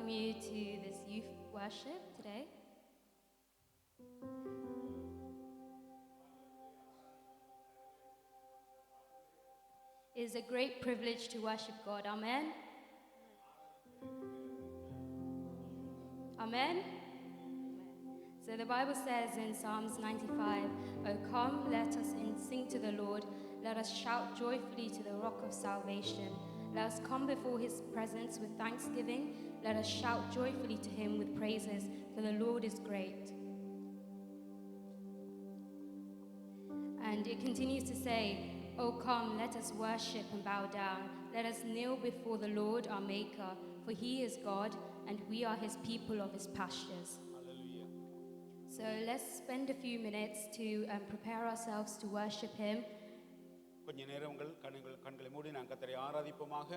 welcome you to this youth worship today. It is a great privilege to worship God. Amen. Amen. So the Bible says in Psalms 95, "Oh come, let us sing to the Lord. Let us shout joyfully to the rock of salvation. Let us come before his presence with thanksgiving. Let us shout joyfully to him with praises, for the Lord is great." And it continues to say, "Oh come, let us worship and bow down. Let us kneel before the Lord our Maker, for he is God, and we are his people of his pastures." Hallelujah. So let's spend a few minutes to prepare ourselves to worship him. கொஞ்ச நேரம் கண்களை மூடி நாம் கர்த்தரை ஆராதிப்போமாக.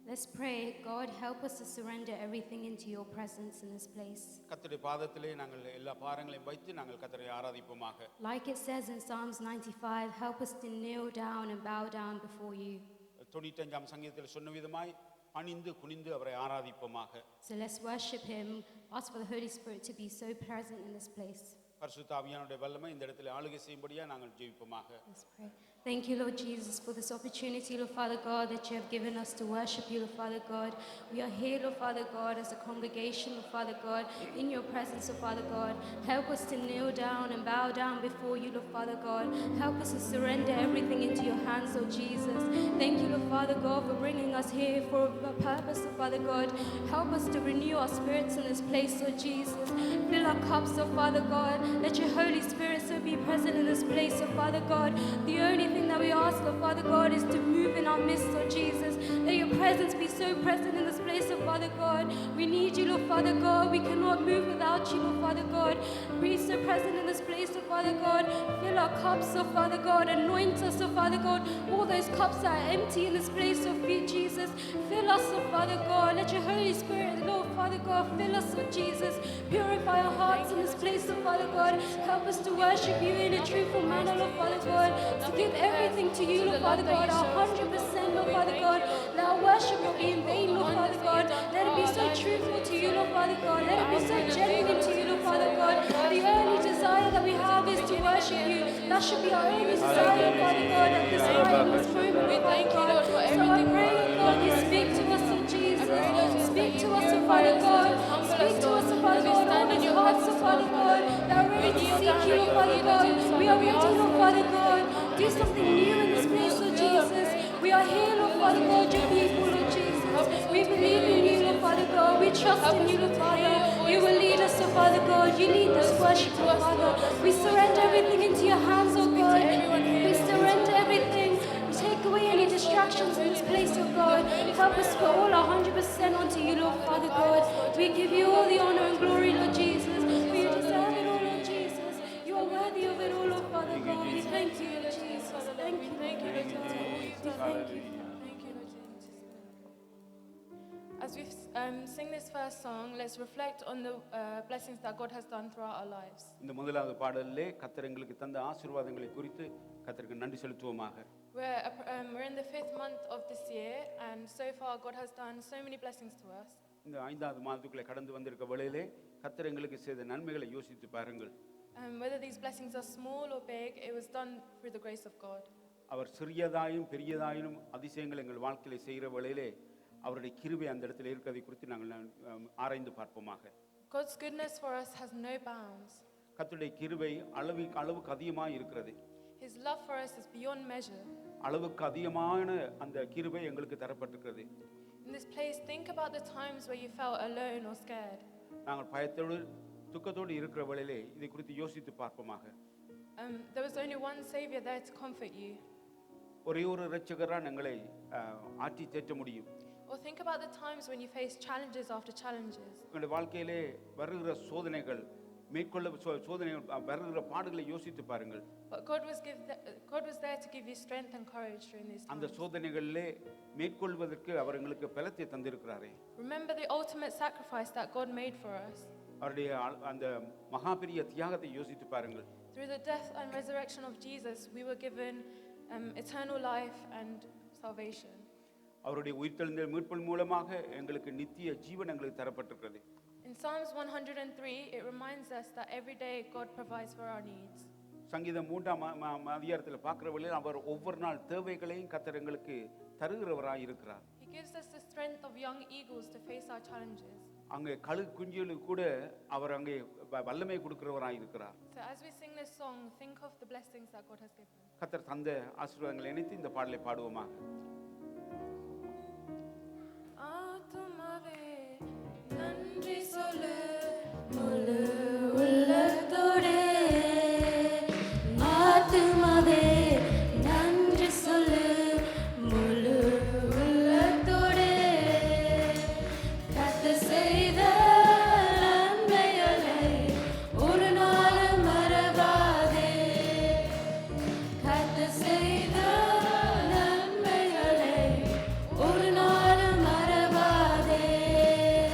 Let's pray. God, help us to surrender everything into your presence in this place. கர்த்தருடைய பாதத்திலே நாங்கள் எல்லா பாரங்களையும் வைத்து நாங்கள் கர்த்தரை ஆராதிப்போமாக. Like it says in Psalms 95, help us to kneel down and bow down before you. 95ஆம் சங்கீதத்தில் சொன்ன விதமாய் பணிந்து குனிந்து அவரை ஆராதிப்போமாக. So let's worship him. Ask for the Holy Spirit to be so present in this place. பரிசுத்த ஆவியானவருடைய வல்லமை இந்த இடத்திலே ஆளுகை செய்யும்படியா நாங்கள் ஜெபிப்போமாக. Let's pray. Thank you, Lord Jesus, for this opportunity, Lord Father God, that you have given us to worship you, Lord Father God. We are here, Lord Father God, as a congregation, Lord Father God, in your presence, Lord Father God. Help us to kneel down and bow down before you, Lord Father God. Help us to surrender everything into your hands, Lord Jesus. Thank you, Lord Father God, for bringing us here for a purpose, Lord Father God. Help us to renew our spirits in this place, Lord Jesus. Fill our cups, Lord Father God. Let your Holy Spirit so be present in this place, Lord Father God. The only thing that we ask, Lord Father God, is to move in our midst, Lord Jesus. Let your presence be so present in this place, Lord Father God. We need you, Lord Father God. We cannot move without you, Lord Father God. Be so present in this place, Lord Father God. Fill our cups, Lord Father God. Anoint us, Lord Father God. All those cups that are empty in this place, Lord Jesus. Fill us, Lord Father God. Let your Holy Spirit, Lord Father God, fill us, Lord Jesus. Purify our hearts in this place, Lord Father God. Help us to worship you in a truthful manner, Lord Father God. To give everything to you, Lord Father God, 100%, Lord Father God. Let our worship not be in vain, Lord Father God. Let it be so truthful to you, Lord Father God. Let it be so genuine to you, Lord Father God. The only desire that we have is to worship you. That should be our only desire, Lord Father God, at this time, in this moment, Lord Father God. So I pray, God, you speak to us, Lord Jesus. Speak to us, Lord Father God. Speak to us, Lord Father God. Open your hearts, Lord Father God. That are ready to seek you, Lord Father God. We are ready, Lord Father God. Do something new in this place, Lord Jesus. We are here, Lord Father God, your people, Lord Jesus. We believe in you, Lord Father God. We trust in you, Lord Father. You will lead us, Lord Father God. You lead this worship, Lord Father. We surrender everything into your hands, Lord God. We surrender everything. We take away any distractions in this place, Lord God. Help us put all our 100% onto you, Lord Father God. We give you all the honor and glory, Lord Jesus. For you deserve it all, Lord Jesus. You are worthy of it all, Lord Father God. We thank you, Lord Jesus. Thank you, Thank you, Lord Jesus. We thank you. Thank you, Lord Jesus. As we sing this first song, let's reflect on the blessings that God has done throughout our lives. இந்த முதலாவது பாடலிலே கர்த்தர் எங்களுக்கு தந்த ஆசீர்வாதங்களை குறித்து கர்த்தருக்கு நன்றி செலுத்துவோமாக. We're in the 5th month of this year, and so far God has done so many blessings to us. இந்த 5வது மாதத்துக்குள்ளே கடந்து வந்திருக்க வேளையிலே கர்த்தர் எங்களுக்கு செய்த நன்மைகளை யோசித்து பாருங்கள். Whether these blessings are small or big, it was done through the grace of God. அவர் சிறியதாயும் பெரியதாயும் அதிசயங்கள் எங்கள் வாழ்க்கையில செய்கிற வேளையிலே அவருடைய கிருபை அந்த இடத்துல இருக்கிறதை குறித்து நாங்கள் ஆராய்ந்து பார்ப்போமாக. God's goodness for us has no bounds. கர்த்தருடைய கிருபை அளவுக்கு அதிகமாக இருக்கிறது. His love for us is beyond measure. அளவுக்கு அதிகமான அந்த கிருபை எங்களுக்கு தரப்பட்டிருக்கிறது. In this place, think about the times where you felt alone or scared. நாங்கள் பயத்தோடு துக்கத்தோடு இருக்கிற வேளையிலே இதை குறித்து யோசித்து பார்ப்போமாக. There was only one Savior there to comfort you. ஒரே ஒரு இரட்சகரால் எங்களை ஆட்டி தேற்ற முடியும். Or think about the times when you face challenges after challenges. எங்களுடைய வாழ்க்கையிலே வருகிற சோதனைகள் மேற்கொள்ள சோதனைகள் வருகிற பாடுகளை யோசித்து பாருங்கள். But God was there to give you strength and courage during these times. அந்த சோதனைகளிலே மேற்கொள்வதற்கு அவர் எங்களுக்கு பலத்தை தந்திருக்கிறாரே. Remember the ultimate sacrifice that God made for us. அவருடைய அந்த மகாபெரிய தியாகத்தை யோசித்து பாருங்கள். Through the death and resurrection of Jesus, we were given eternal life and salvation. அவருடைய உயிர்த்தெழுந்த மீட்பின் மூலமாக எங்களுக்கு நித்திய ஜீவன் எங்களுக்கு தரப்பட்டிருக்கிறது. In Psalms 103, it reminds us that every day God provides for our needs. சங்கீதம் 3ஆம் அதிகாரத்தில் பார்க்கிற வழியில் அவர் ஒவ்வொரு நாள் தேவைகளையும் கர்த்தர் எங்களுக்கு தருகிறவராய் இருக்கிறார். He gives us the strength of young eagles to face our challenges. அங்கே கழு குஞ்சுகளுக்கு கூட அவர் அங்கே வல்லமை கொடுக்கிறவராய் இருக்கிறார். So as we sing this song, think of the blessings that God has given. கர்த்தர் தந்த ஆசீர்வாதங்களை நினைத்து இந்த பாடலை பாடுவோமாக. ஆத்துமாவே நன்றி சொல்லு முழு உள்ளத்தோடே ஆத்துமாவே நன்றி சொல்லு முழு உள்ளத்தோடே கர்த்தர் செய்த நன்மைகளை ஒரு நாளும் மறவாதே கர்த்தர் செய்த நன்மைகளை ஒரு நாளும் மறவாதே என்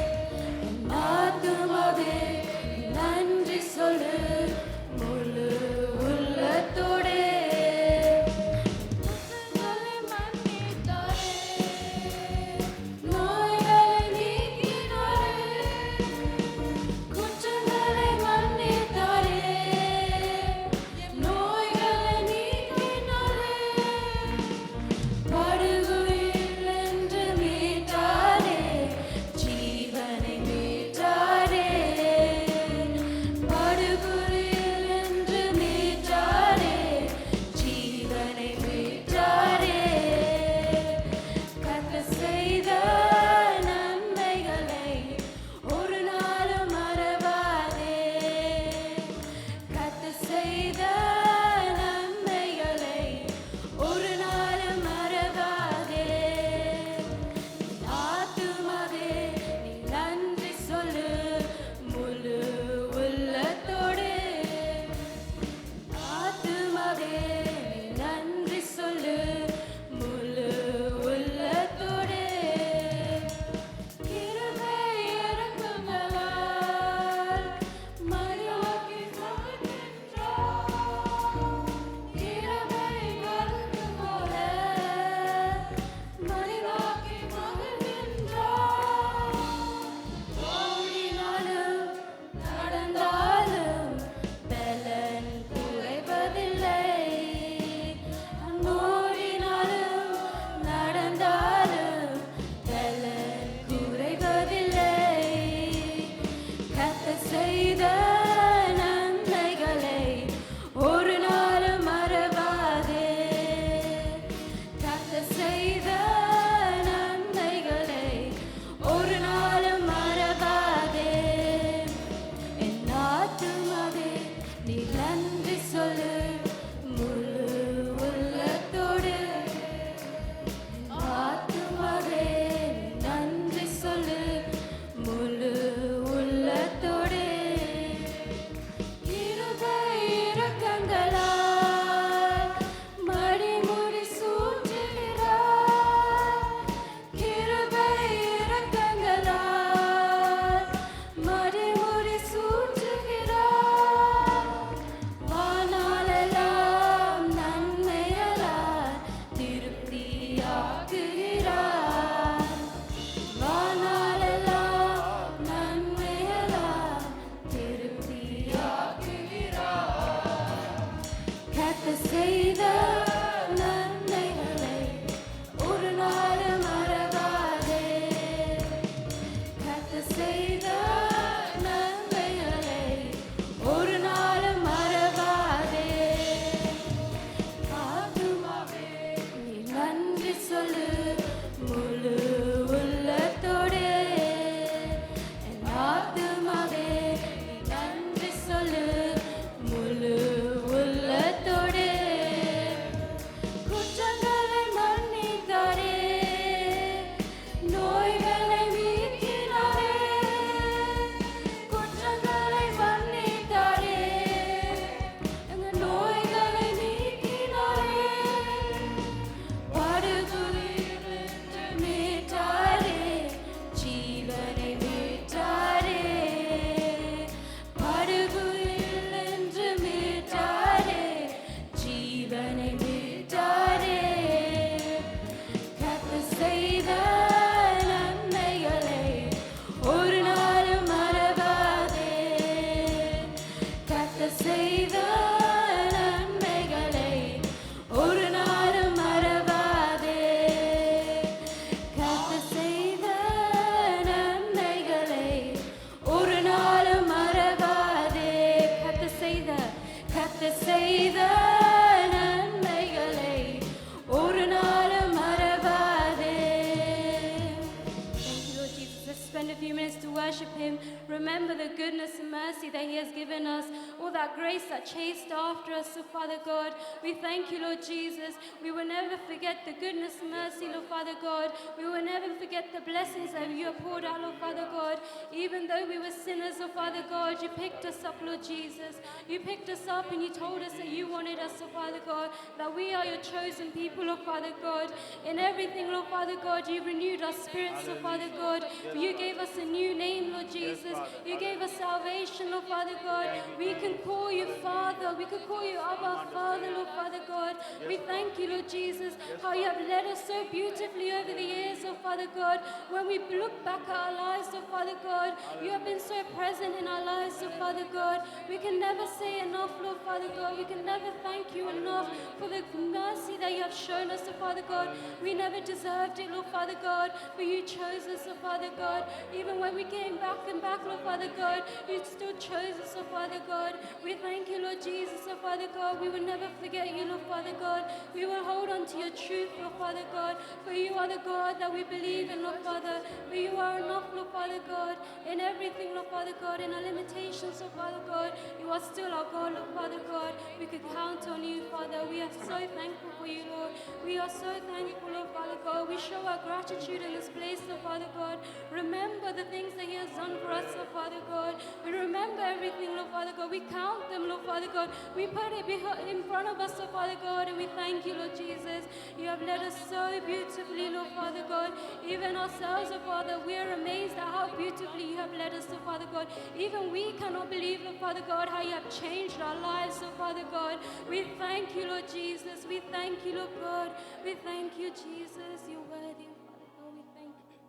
remember the goodness and mercy that He has given us, all that grace that chased after us. So, Father God, we thank you, Lord Jesus. We will never forget the goodness and mercy, Lord Father God. We will never forget the blessings that you have poured out, Lord Father God. Even though we were sinners, Lord Father God, you picked us up, Lord Jesus. You picked us up and you told us that you wanted us, Lord Father God, that we are your chosen people, Lord Father God. In everything, Lord Father God, you renewed our spirits, Lord Father God. You gave us a new name, Lord Jesus. You gave us salvation, Lord Father God. We can call you Father. We can call you Abba, Father, Lord Father God. We thank you, Lord Jesus, how you have led us so beautifully over the years, Lord Father God. When we look back at our lives, Lord Father God, you have been so present in our lives, Lord Father God. We can never say enough, Lord Father God. We can never thank you enough for the mercy that you have shown us, Lord Father God. We never deserved it, Lord Father God, but you chose us, Lord Father God. Even when we came back and back, Lord Father God, you still chose us, Lord Father God. We thank you, Lord Jesus, Lord Father God. We will never forget you, Lord Father God. We will hold on to your truth, Lord Father God, for you are the God that we believe in, Lord Father. For you are enough, Lord Father God, in everything, Lord Father God, in our limitations, Lord Father God. You are still our God, Lord Father God. We could count on you, Father. We are so thankful for you, Lord. We are so thankful, Lord Father God. We show our gratitude in this place, Lord Father God. Remember the things that He has done for us, Lord Father God. We remember everything, Lord Father God. We count them, Lord Father God. We put it in front of us, Lord Father God, and we thank you, Lord Jesus. You have led us so beautifully, Lord Father God. Even ourselves, Lord Father, we are amazed at how beautifully you have led us, Lord Father God. Even we cannot believe, Lord Father God, how you have changed our lives, Lord Father God. We thank you, Lord Jesus. We thank you, Lord God. We thank you, Jesus. You're worthy, Father God. We thank you.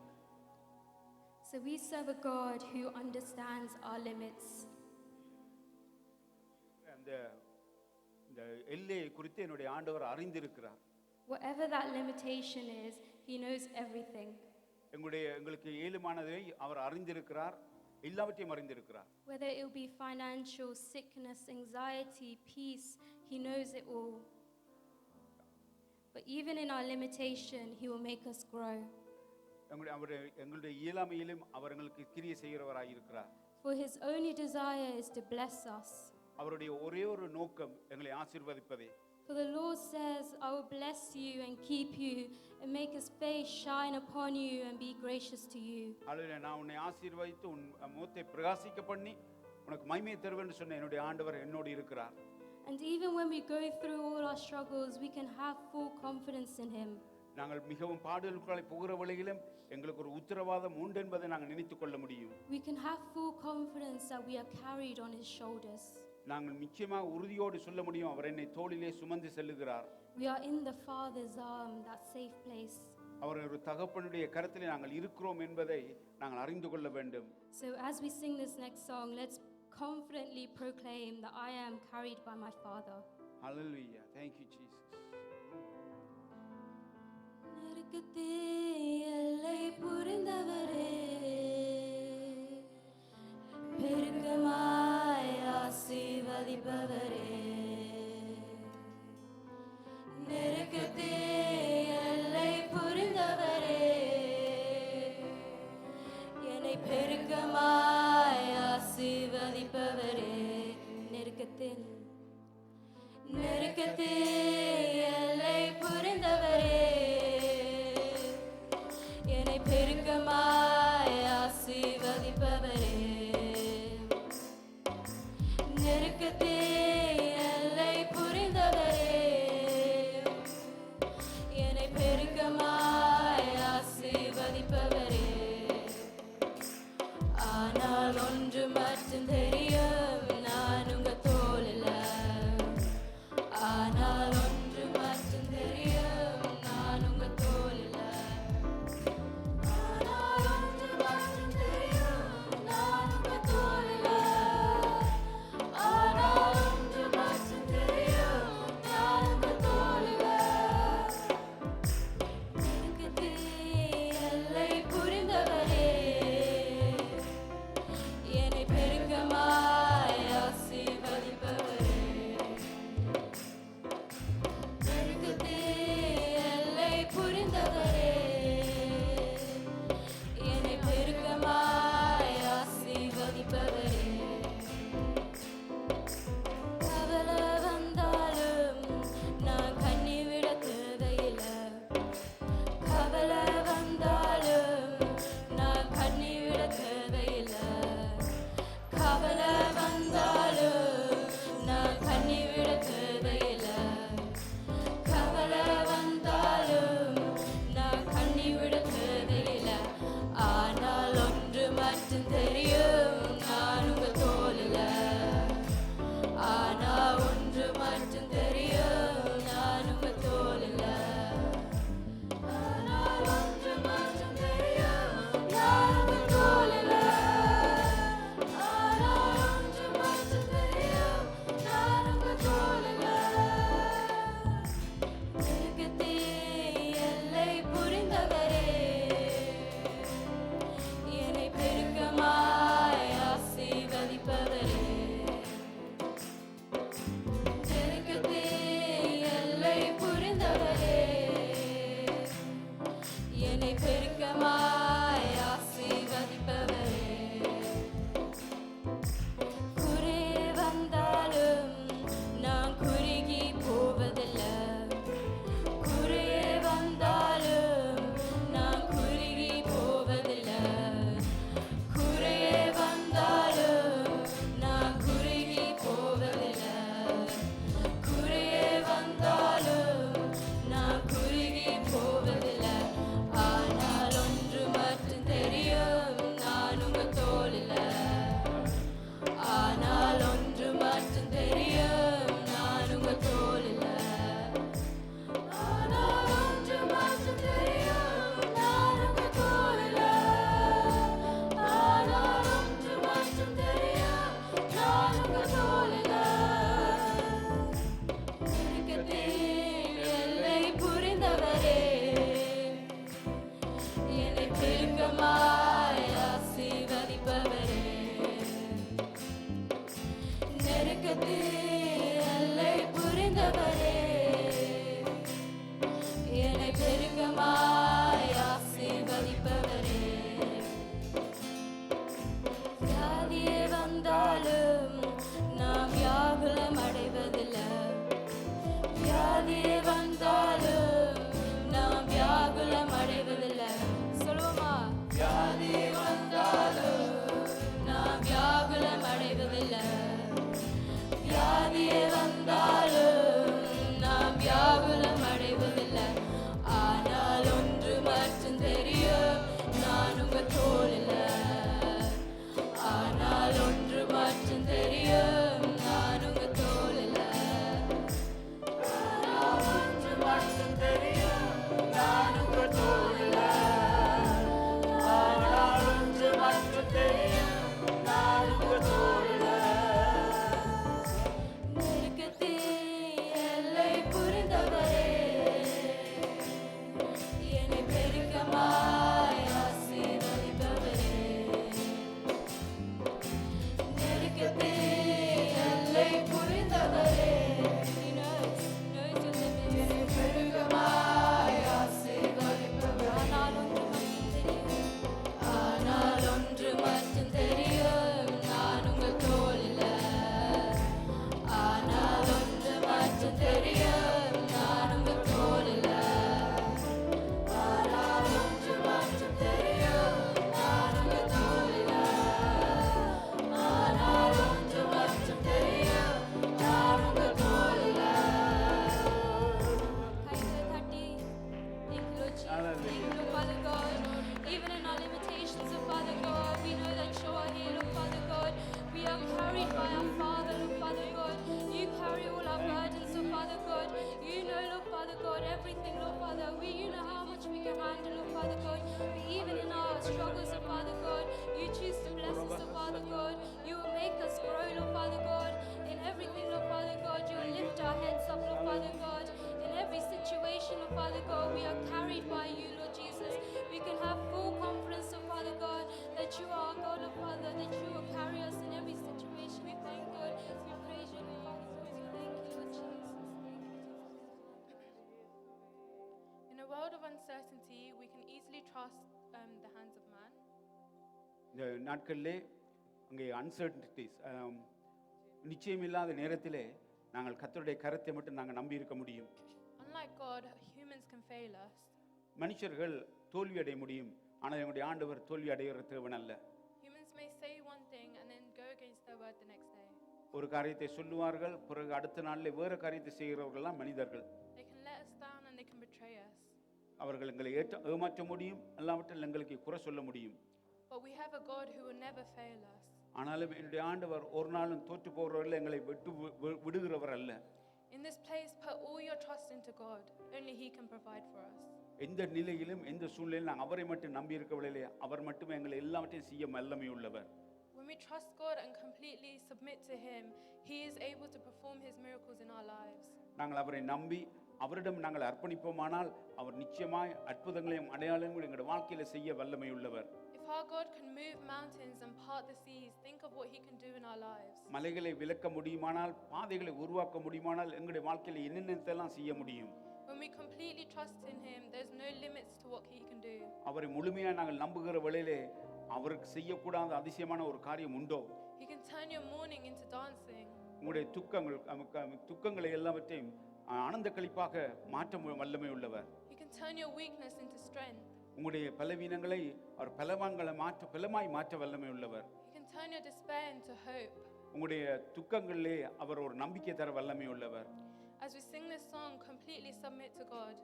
So we serve a God who understands our limits. அந்த இந்த எல்லையை குறித்து என்னுடைய ஆண்டவர் அறிந்திருக்கிறார். Whatever that limitation is, He knows everything. எங்களுக்கு ஏழுமானதை அவர் அறிந்திருக்கிறார், எல்லாவற்றையும் அறிந்திருக்கிறார். Whether it will be financial, sickness, anxiety, peace, He knows it all. But even in our limitation, He will make us grow. எங்களுடைய இயலாமையிலும் அவர் எங்களுக்கு கிரியை செய்கிறவராய் இருக்கிறார். For His only desire is to bless us. அவருடைய ஒரே ஒரு நோக்கம் எங்களை ஆசீர்வதிப்பதே. For the Lord says, I will bless you and keep you and make His face shine upon you and be gracious to you. அல்லேலூயா. நான் உன்னை ஆசீர்வதித்து உன் முகத்தை பிரகாசிக்க பண்ணி உனக்கு மகிமையை தருவேன் சொன்ன என்னுடைய ஆண்டவர் என்னோடு இருக்கிறார். And even when we go through all our struggles, we can have full confidence in Him. நாங்கள் மிகவும் பாடுகளுக்குள்ளே போகிற வழியிலும் எங்களுக்கு ஒரு உத்தரவாதம் உண்டு என்பதை நாங்கள் நினைத்துக் கொள்ள முடியும். We can have full confidence that we are carried on His shoulders. நாங்கள் நிச்சயமாக உறுதியோடு சொல்ல முடியும், அவர் என்னை தோளிலே சுமந்து செல்லுகிறார். We are in the Father's arm, that safe place. அவர் ஒரு தகப்பனுடைய கரத்திலே நாங்கள் இருக்கிறோம் என்பதை நாங்கள் அறிந்து கொள்ள வேண்டும். So as we sing this next song, let's confidently proclaim that I am carried by my Father. Hallelujah. Thank you, Jesus. நெருக்கத்தே எல்லை புரிந்தவரே, பெருக்கமாய் ஆசீர்வதிப்பவரே, நெருக்கத்தே எல்லை புரிந்தவரே, என்னை பெருக்கமாய் ஆசீர்வதிப்பவரே, நெருக்கத்தில் எல்லை புரிந்தவரே, என்னை பெருக்கமாய் ஆசீர்வதிப்பவரே, நெருக்கத்தே எல்லை புரிந்தவரே, என்னை பெருக்கமாய் ஆசீர்வதிப்பவரே. ஆனால் ஒன்று மட்டும் தெரியும், நான் உங்க தோளில். ஆனால் ஒன்று மட்டும் தெரியும், நான் உங்க தோளில். ஆனால் ஒன்று மட்டும் தெரியும், நான் உங்க தோளில். ஆனால் ஒன்று மட்டும் தெரியும், நான் உங்க தோளில். நெருக்கத்தே எல்லை புரிந்தவரே, என்னை பெருக்கமாய் ஆசீர்வதிப்பவரே. கவலை வந்தாலும் நான் கண்ணீர் விட தேவையில்லை. கவலை வந்தாலும் நான் கண்ணீர் விட தேவையில்லை. கவலை வந்தாலும் நான் கண்ணீர் விட தேவையில்லை. கவலை வந்தாலும் நான் கண்ணீர் விட தேவையில்லை. ஆனால் ஒன்று மட்டும் தெரியும், நான் உங்க தோளில். ஆனால் ஒன்று மட்டும் தெரியும், நான் உங்க தோளில். ஆனால் ஒன்று மட்டும் தெரியும், நான் உங்க தோளில். ஆனால் ஒன்று மட்டும் தெரியும், நான் உங்க தோளில். நெருக்கத்தின் எல்லை புரிந்தவரே, என்னை பெருக்கமாய் ஆசீர்வதிப்பவரே. நெருக்கத்தின் எல்லை புரிந்தவரே, என்னை பெருக்கமாய் ஆசீர்வதிப்பவரே. குறை வந்தாலும் நான் குறுகி போவதில்லை. குறை வந்தாலும் நான் குறுகி போவதில்லை. குறை வந்தாலும் நான் குறுகி போவதில்லை. குறை வந்தாலும் நான் குறுகி போவதில்லை. ஆனால் ஒன்று மட்டும் தெரியும், நான் உங்க தோளில். ஆனால் ஒன்று மட்டும் தெரியும், நான் உங்க தோளில். ஆனால் ஒன்று மட்டும் தெரியும், நான் உங்க தோளில். ஆனால் ஒன்று மட்டும் தெரியும், நான் உங்க தோளில். நெருக்கத்தின் எல்லை புரிந்தவரே, என்னை பெருக்கமாய் ஆசீர்வதிப்பவரே. நெருக்கத்தின் எல்லை புரிந்தவரே, என்னை பெருக்கமாய் ஆசீர்வதிப்பவரே. வியாதியே வந்தாலும் நாம் வியாகுலம் அடைவதில்லை. வியாதியே வந்தாலும் நாம் வியாகுலம் அடைவதில்லை. சொல்லுவோமா? வியாதியே வந்தாலும் நாம் வியாகுலம் அடைவதில்லை. வியாதியே வந்தாலும் நாம் வியாகுலம் அடைவதில்லை. ஆனால் ஒன்று மட்டும் தெரியும், நான் உங்க தோளில். ஆனால் ஒன்று மட்டும் தெரியும், நான் உங்க தோளில். ஆனால் ஒன்று மட்டும் தெரியும், நான் உங்க தோளில். ஆனால் ஒன்று மட்டும் தெரியும், நான் உங்க தோளில். நெருக்கத்தின் எல்லை புரிந்தவரே, என்னை பெருக்கமாய் ஆசீர்வதிப்பவரே. நெருக்கத்தின் எல்லை புரிந்தவரே, என்னை பெருக்கமாய் ஆசீர்வதிப்பவரே. ஆனால் ஒன்று மட்டும் தெரியும், நான் உங்க தோளில். ஆனால் ஒன்று மட்டும் தெரியும், நான் உங்க தோளில். ஆனால் ஒன்று மட்டும் தெரியும், நான் உங்க தோளில். ஆனால் ஒன்று மட்டும் தெரியும், நான் உங்க தோளில். கைகளை தட்டி, thank you, Lord Jesus. Thank you, Lord Father God. Even in our limitations, oh Father God, we know that you are here, Lord Father God. We are carried by our Father, Lord Father God. You carry all our burdens, oh Father God. You know, Lord Father God, everything, Lord Father. You know how much we can handle, Lord Father God. Even in our struggles, oh Father God, you choose to bless us, oh Father God. You will make us grow, Lord Father God. In everything, Lord Father God, you will lift our heads up, Lord Father God. In every situation, oh Father God, we are carried by you, Lord Jesus. We can have full confidence, oh Father God, that you are God, oh Father, that you will carry us in every situation. We thank God. We praise you, Lord Father God. We thank you, Lord Jesus. In a world of uncertainty, we can easily trust the hands of man. இந்த நாட்களிலே அங்கே uncertainties நிச்சயமில்லாத நேரத்திலே நாங்கள் கர்த்தருடைய கரத்தை மட்டும் நாங்கள் நம்பி இருக்க முடியும். Unlike God, humans can fail us. மனுஷர்கள் தோல்வி அடைய முடியும், ஆனால் எங்களுடைய ஆண்டவர் தோல்வி அடைகிற தேவன் அல்ல. Humans may say one thing and then go against their word the next day. ஒரு காரியத்தை சொல்லுவார்கள், பிறகு அடுத்த நாளில் வேறு காரியத்தை செய்கிறவர்கள்லாம் மனிதர்கள். They can let us down and they can betray us. அவர்கள் எங்களை ஏமாற்ற முடியும், எல்லாவற்றிலும் எங்களுக்கு குறை சொல்ல முடியும். But we have a God who will never fail us. ஆனாலும் என்னுடைய ஆண்டவர் ஒரு நாளும் தோற்று போகிறவர்கள் எங்களை விடுகிறவர் அல்ல. In this place, put all your trust into God. Only He can provide for us. எந்த நிலையிலும் எந்த சூழ்நிலையிலும் நாங்கள் அவரை மட்டும் நம்பி இருக்கவில்லை, அவர் மட்டுமே எங்களை எல்லாவற்றையும் செய்ய வல்லமை உள்ளவர். When we trust God and completely submit to Him, He is able to perform His miracles in our lives. நாங்கள் அவரை நம்பி அவரிடம் நாங்கள் அர்ப்பணிப்போமானால் அவர் நிச்சயமாய் அற்புதங்களையும் அடையாளங்களையும் எங்களுடைய வாழ்க்கையில செய்ய வல்லமை உள்ளவர். If our God can move mountains and part the seas, think of what He can do in our lives. மலைகளை விலக்க முடியுமானால், பாதைகளை உருவாக்க முடியுமானால் எங்களுடைய வாழ்க்கையில என்னென்னதெல்லாம் செய்ய முடியும். When we completely trust in Him, there's no limits to what He can do. அவரை முழுமையாக நாங்கள் நம்புகிற வேளையிலே அவருக்கு செய்யக்கூடாத அதிசயமான ஒரு காரியம் உண்டோ? He can turn your mourning into dancing. உங்களுடைய துக்கங்களை எல்லாவற்றையும் ஆனந்த களிப்பாக மாற்ற வல்லமை உள்ளவர். He can turn your weakness into strength. உங்களுடைய பலவீனங்களை அவர் பலமாய் மாற்ற வல்லமை உள்ளவர். He can turn your despair into hope. உங்களுடைய துக்கங்களிலே அவர் ஒரு நம்பிக்கை தர வல்லமை உள்ளவர். As we sing this song, completely submit to God.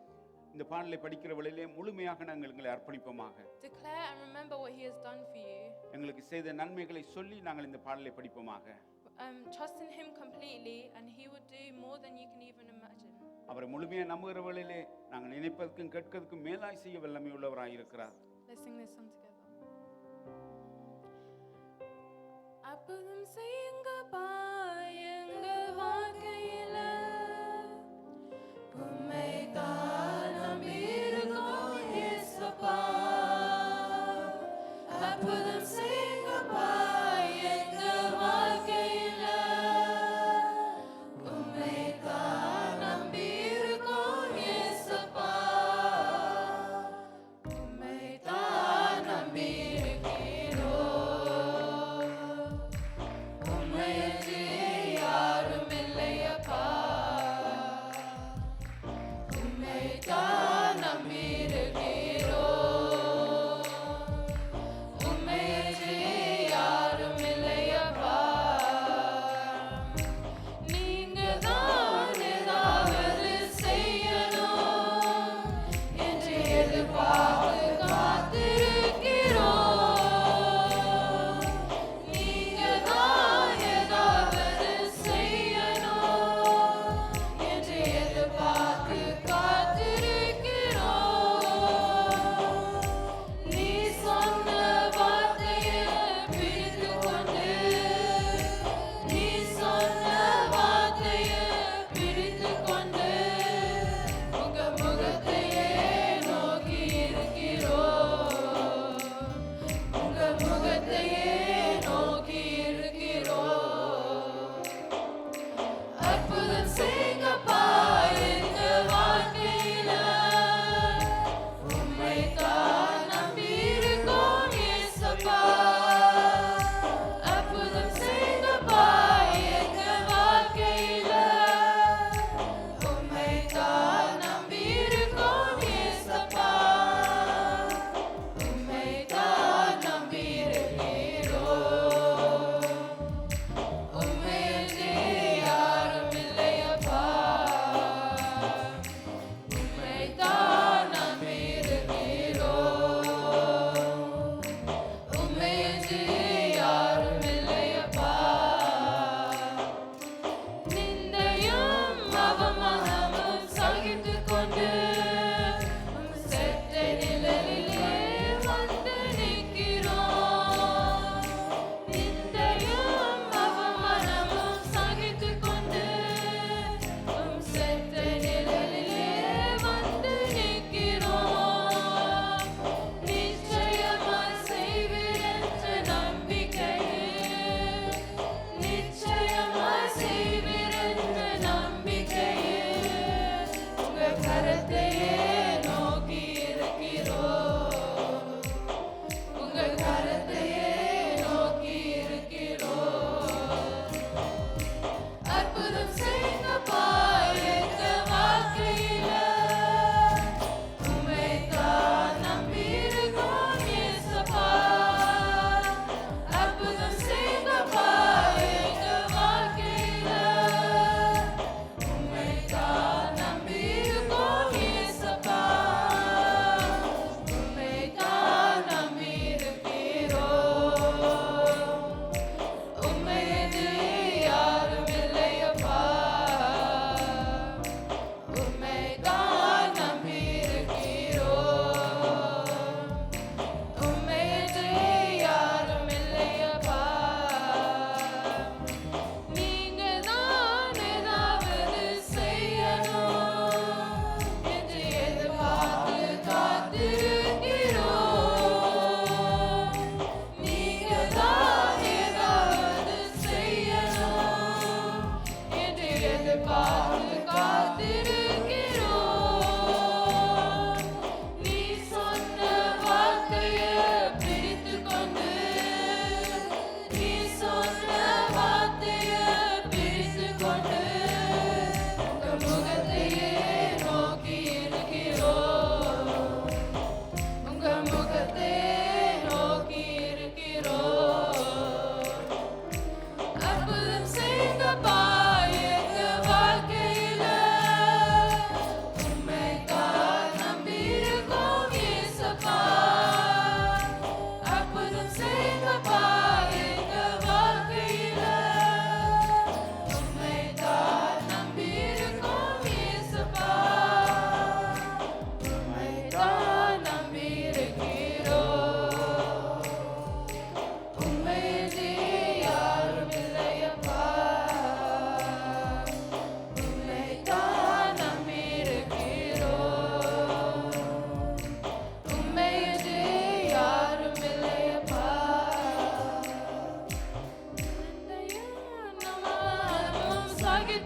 இந்த பாடலை படிக்கிற வேளையிலே முழுமையாக நாங்கள் எங்களை அர்ப்பணிப்போமாக. Declare and remember what He has done for you. எங்களுக்கு செய்த நன்மைகளை சொல்லி நாங்கள் இந்த பாடலை படிப்போமாக. Trust in Him completely and He will do more than you can even imagine. அவரை முழுமையாக நம்புகிற வேளையிலே நாங்கள் நினைப்பதற்கும் கேட்கிறதுக்கும் மேலாய் செய்ய வல்லமை உள்ளவராய் இருக்கிறார். Let's sing this song together. அற்புதம் செய்யுங்க பாயங்க வாழ்க்கையில உம்மை தான் நம்பியிருக்கோம் இயேசுப்பா. அற்புதம் செய்யுங்க பாயங்க வாழ்க்கையில உம்மை தான் நம்பியிருக்கோம் இயேசுப்பா. உம்மை தான் நம்பியிருக்கிறோம். உம்மை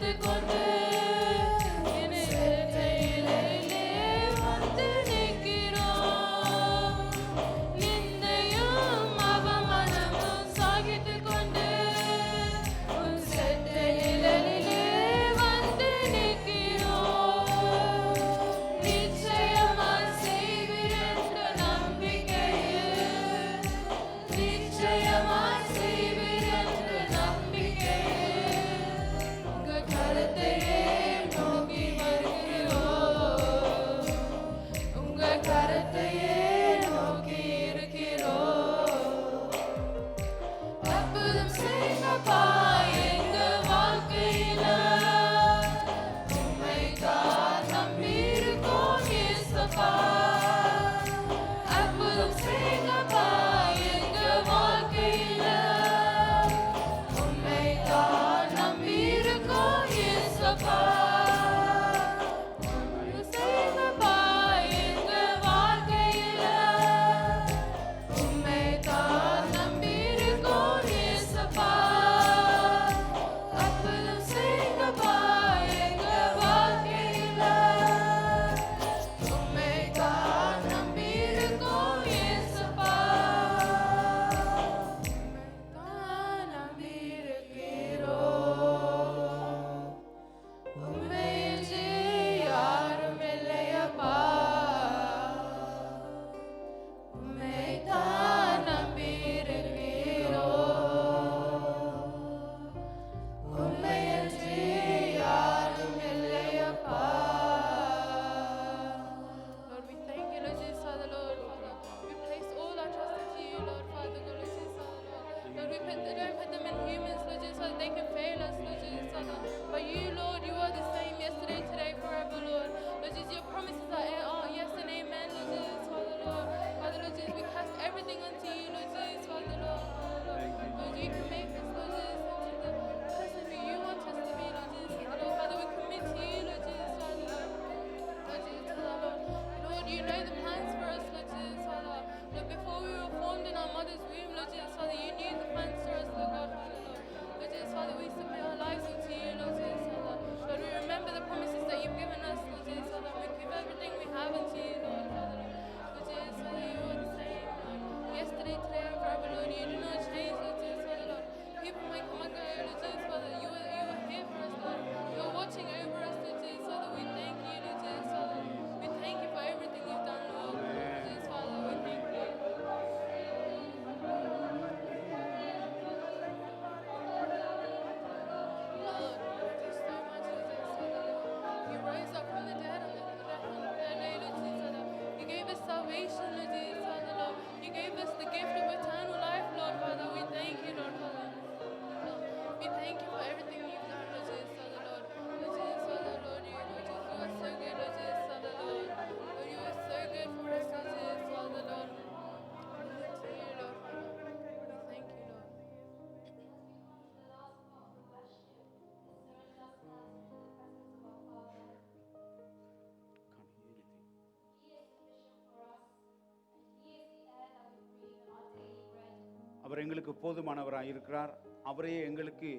சாகித்துக் கொண்டு என் இரட்டையிலே வந்து நிற்கிறோம். நிந்தையும் அவமானமும் சாகித்துக் கொண்டு உன் செட்டையிலே வந்து நிற்கிறோம். நிச்சயமாய் செய்வீர் என்ற நம்பிக்கையில், நிச்சயமாய் செய்வீர் என்ற நம்பிக்கையில் உங்க கரத்தையே நோக்கி வருகிறோம். உங்க கரத்தையே நோக்கி இருக்கிறோம். அற்புதம் செய்யுங்கப்பா எங்க வாழ்க்கையில. உம்மைத்தான் நம்பியிருக்கோம் இயேசப்பா. அற்புதம் செய்யுங்கப்பா எங்க வாழ்க்கையில. உம்மைத்தான் நம்பியிருக்கோம் இயேசப்பா. அற்புதம் செய்யுங்கப்பா எங்க வாழ்க்கையில. உம்மைத்தான் நம்பியிருக்கோம் இயேசப்பா. அற்புதம் செய்யுங்கப்பா எங்க வாழ்க்கையில. உம்மைத்தான் நம்பியிருக்கோம் இயேசப்பா. உம்மைத்தான் நம்பியிருக்கிறோம். உம்மையன்றி யாரும் இல்லையப்பா. உம்மைத்தான் நம்பியிருக்கிறோம். உம்மையன்றி யாரும் இல்லையப்பா. Lord, we thank you, Lord Jesus, Father, Lord, Father. We place all our trust into you, Lord, Father, God, Lord Jesus, Father, Lord. Lord, we don't put them in humans, Lord Jesus, Father. They can fail us, Lord Jesus, Father. But you, Lord, you are the same yesterday, today, forever, Lord. Lord Jesus, your promises are yes and amen, Lord Jesus, Father, Lord. Father, Lord Jesus, we cast everything unto you, Lord Jesus, Father, Lord, Father, Lord. Lord, you can make us, Lord Jesus, into the person who you want us to be, Lord Jesus, Father, Lord. Father, we commit to you, Lord Jesus, Father, Lord. Lord Jesus, Father, Lord. Lord, you know the plans for us, Lord Jesus, Father. Lord, before we were formed in our mother's womb, Lord Jesus, Father, you knew the plans for us, Lord God, Father, Lord. Lord Jesus, Father, we submit our lives unto you, Lord Jesus, Father. Lord, we remember the promises that you've given us, Lord Jesus, Father. We give everything we have unto you, Lord, Father, Lord. Lord Jesus, Father, you are the same, Lord. Yesterday, today, and forever, Lord. You do not change, Lord Jesus, Father, Lord. People may come and go, Lord Jesus, Father. You are here for us, Lord. You are watching over us, Lord Jesus, Father. We thank you, Lord Jesus, Father. We thank you for everything you've done, Lord. Lord Jesus, Father, we thank you. Lord, we love you so much, Lord Jesus, Father, Lord. You rose up from the dead on the third day, Lord Jesus, Father. You gave us salvation, Lord Jesus, Father, Lord. You gave us the gift of eternal life, Lord, Father. We thank you, Lord, Father. We thank you for everything you've done, Lord Jesus, Father, Lord. Lord Jesus, Father, Lord, you are so good, Lord Jesus, Father, Lord. Lord, you are so good for us, Lord Jesus, Father, Lord. We look to you, Lord, Father. We thank you, Lord. அவர் எங்களுக்கு போதுமானவராக இருக்கிறார். அவரே எங்களுக்கு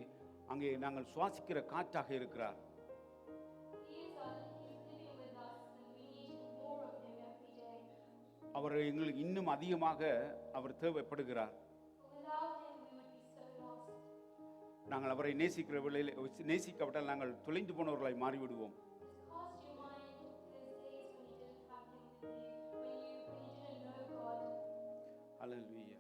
அங்கே நாங்கள் சுவாசிக்கிற காற்றாக இருக்கிறார். அவர் எங்களுக்கு இன்னும் அதிகமாக அவர் தேவைப்படுகிறார். நாங்கள் அவரை நேசிக்கிற வேளையில் நேசிக்கப்பட்டால் நாங்கள் தொலைந்து போனவர்களாய் மாறிவிடுவோம். Hallelujah.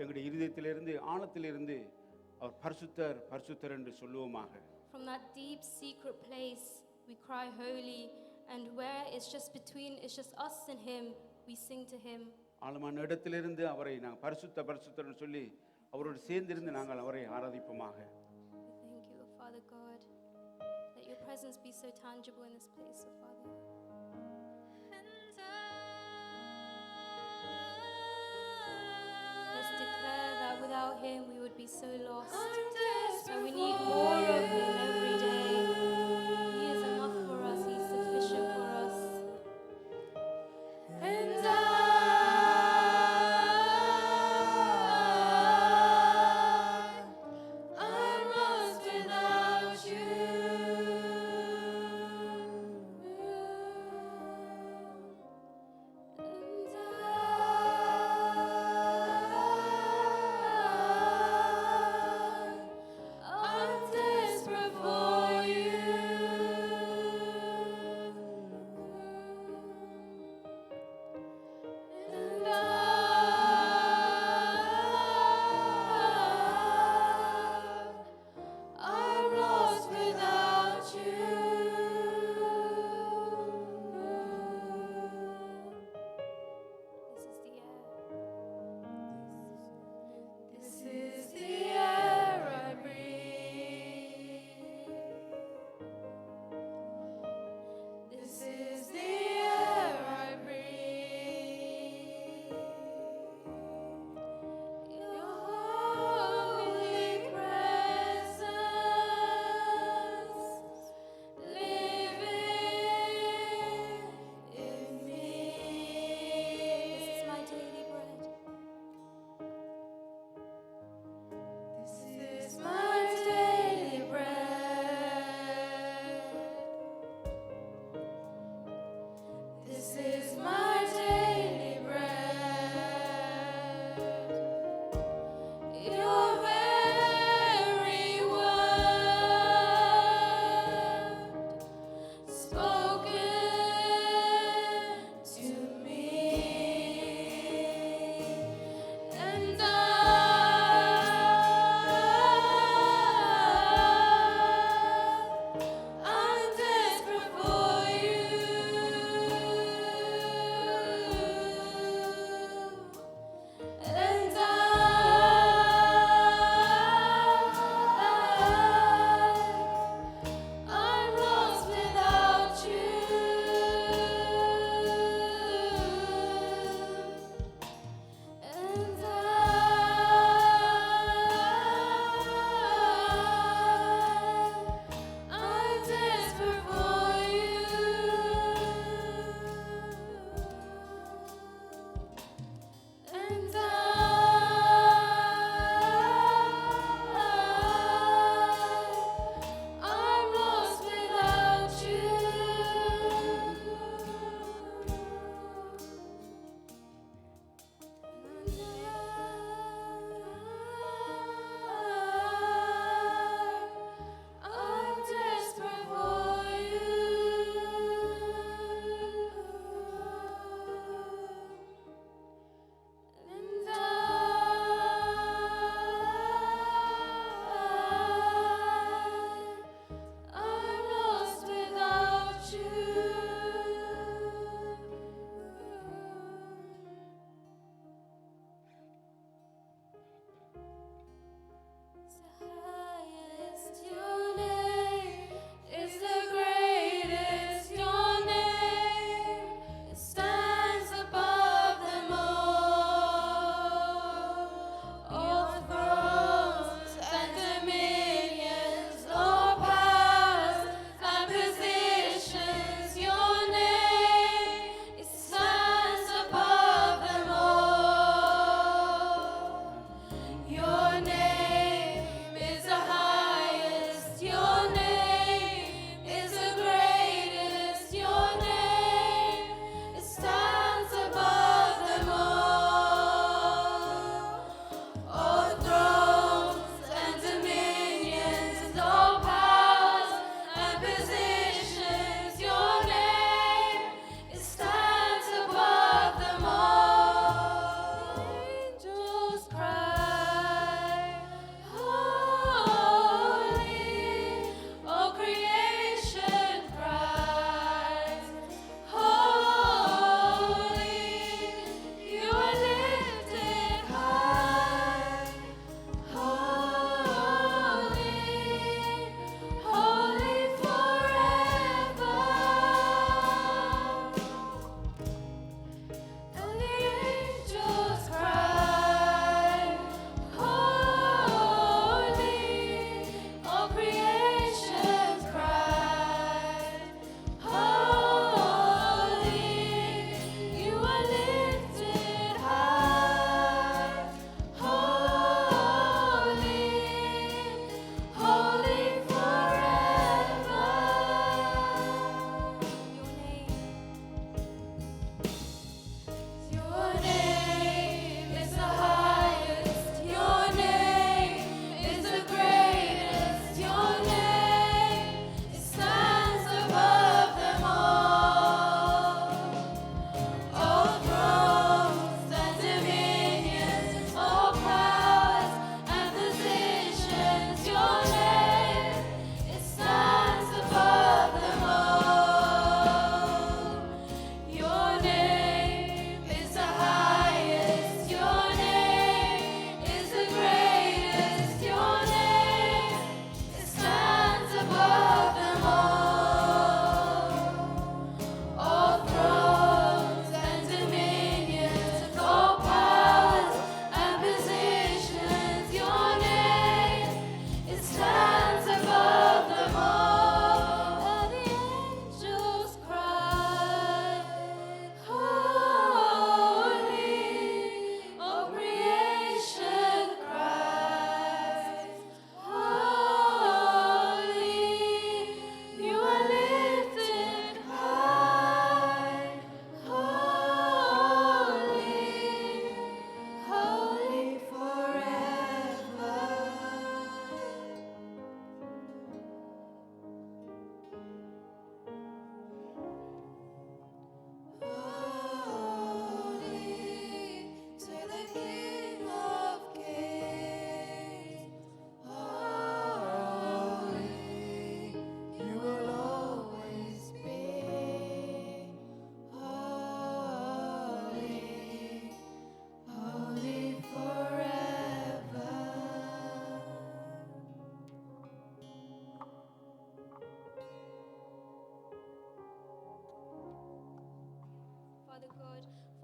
எங்களுடைய இருதயத்திலிருந்து ஆழத்திலிருந்து அவர் பரிசுத்தர் பரிசுத்தர் என்று சொல்லுவோமாக. From that deep secret place we cry holy, and where it's just between, it's just us and him, we sing to him. ஆழமான இடத்திலிருந்து அவரை நாங்கள் பரிசுத்த பரிசுத்தர்னு சொல்லி அவரோடு சேர்ந்திருந்து நாங்கள் அவரை ஆராதிப்போமாக. We thank you, Lord Father God. Let your presence be so tangible in this place, Lord Father. Let's declare that without him we would be so lost. That we need more of him every day. He is enough for us. He is sufficient for us. I'm lost without you.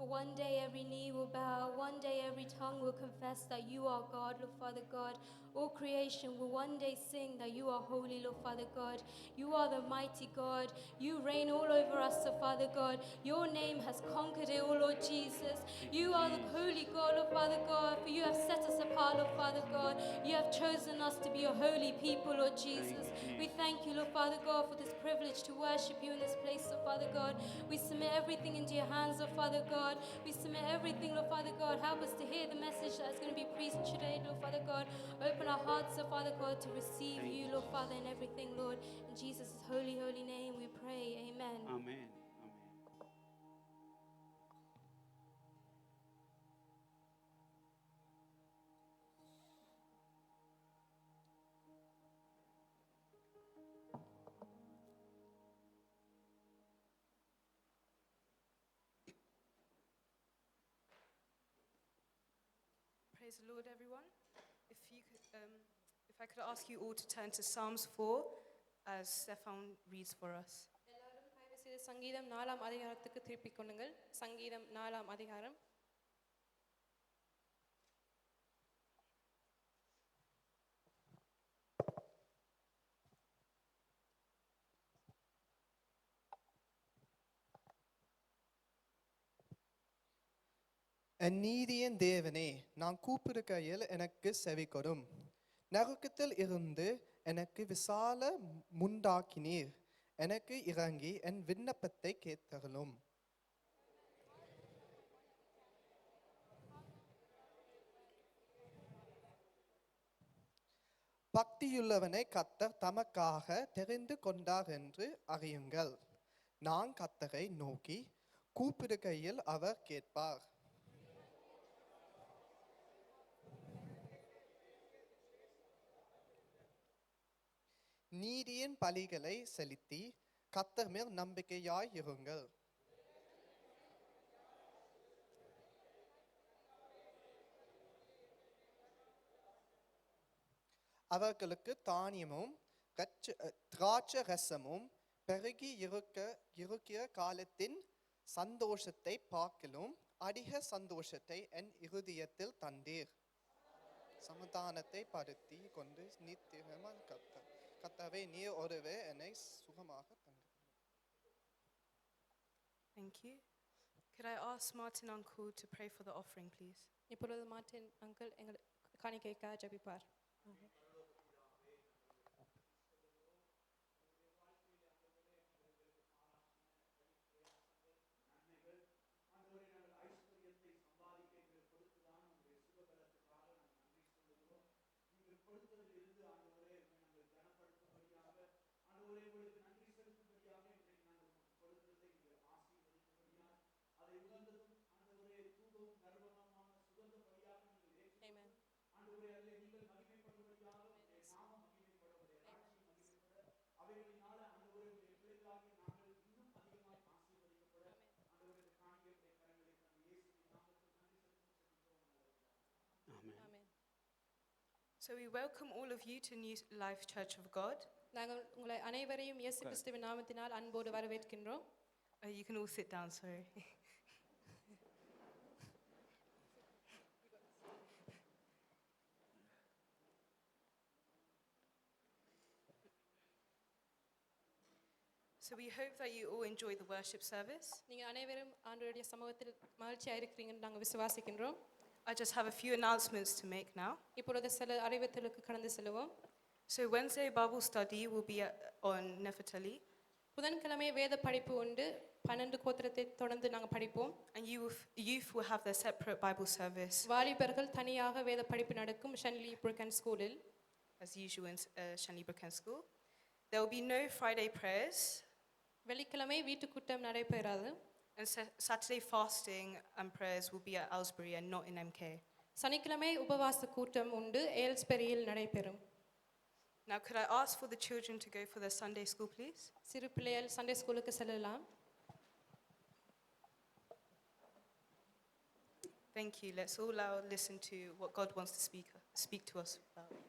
For one day every knee will bow, one day every tongue will confess that you are God, Lord Father God. All creation will one day sing that you are holy, Lord Father God. You are the mighty God. You reign all over us, Lord Father God. Your name has conquered it all, Lord Jesus. You are the holy God, Lord Father God, for you have set us apart, Lord Father God. You have chosen us to be your holy people, Lord Jesus. We thank you, Lord Father God, for this privilege to worship you in this place, Lord Father God. We submit everything into your hands, Lord Father God. We submit everything, Lord Father God. Help us to hear the message that is going to be preached today, Lord Father God. Open our hearts, Lord Father God, to receive you, Lord Father, in everything, Lord. In Jesus' holy, holy name we pray. Amen. Amen amen. Praise the Lord, everyone. If I could ask you all to turn to Psalms 4 as Stefan reads for us. எல்லாரும் தயவு செய்து சங்கீதம் 4ஆம் அதிகாரத்துக்கு திருப்பிக் கொள்ளுங்கள். சங்கீதம் 4ஆம் அதிகாரம். என் நீதியின் தேவனே, நான் கூப்பிடுகையில் எனக்கு செவி கொடும். நரகத்தில் இருந்து எனக்கு விசால முண்டாக்கினீர். எனக்கு இறங்கி என் விண்ணப்பத்தை கேட்டருளும். பக்தியுள்ளவனை கர்த்தர் தமக்காக தெரிந்து கொண்டார் என்று அறியுங்கள். நான் கர்த்தரை நோக்கி கூப்பிடுகையில் அவர் கேட்பார். நீதியின் பலிகளை செலுத்தி கர்த்தர் மேல் நம்பிக்கையாய் இருங்கள். அவர்களுக்கு தானியமும் திராட்சை ரசமும் பெருகி இருக்கிற காலத்தின் சந்தோஷத்தை பார்க்கிலும் அதிக சந்தோஷத்தை என் இருதயத்தில் தந்தீர். சமாதானத்தை படுத்தி கொண்டு நித்தியமாக கர்த்தாவே, நீர் ஒருவே என்னை சுகமாக தந்தீர். Thank you. Could I ask Martin Uncle to pray for the offering, please? இப்பொழுது மார்ட்டின் அங்கிள் எங்கள் காணிக்கைக்காக ஜெபிப்பார். Amen. Amen. So we welcome all of you to New Life Church of God. நாங்கள் உங்களை அனைவரையும் இயேசு கிறிஸ்துவின் நாமத்தினால் அன்போடு வரவேற்கின்றோம். You can all sit down, sorry. So we hope that you all enjoy the worship service. நீங்கள் அனைவரும் ஆண்டவருடைய சமூகத்தில் மகிழ்ச்சியாக இருக்கிறீங்கன்னு நாங்கள் விசுவாசிக்கின்றோம். I just have a few announcements to make now. இப்பொழுது சில அறிவித்தலுக்கு கடந்து செல்வோம். So Wednesday Bible study will be on Nefertali. புதன்கிழமை வேத படிப்பு உண்டு. 12 கோத்திரத்தை தொடர்ந்து நாங்கள் படிப்போம். And youth will have their separate Bible service. வாலிபர்கள் தனியாக வேத படிப்பு நடக்கும் ஷன்லி புர்கன் ஸ்கூலில். As usual in Shanley Brook School. There will be no Friday prayers. வெள்ளிக்கிழமை வீட்டு கூட்டம் நடைபெறாது. And Saturday fasting and prayers will be at Aylesbury and not in MK. சனிக்கிழமை உபவாச கூட்டம் உண்டு ஏல்ஸ்பெரியில் நடைபெறும். Now could I ask for the children to go for their Sunday school, please? சிறு பிள்ளைகள் சண்டே ஸ்கூலுக்கு செல்லலாம். Thank you. Let's all now listen to what God wants to speak to us about.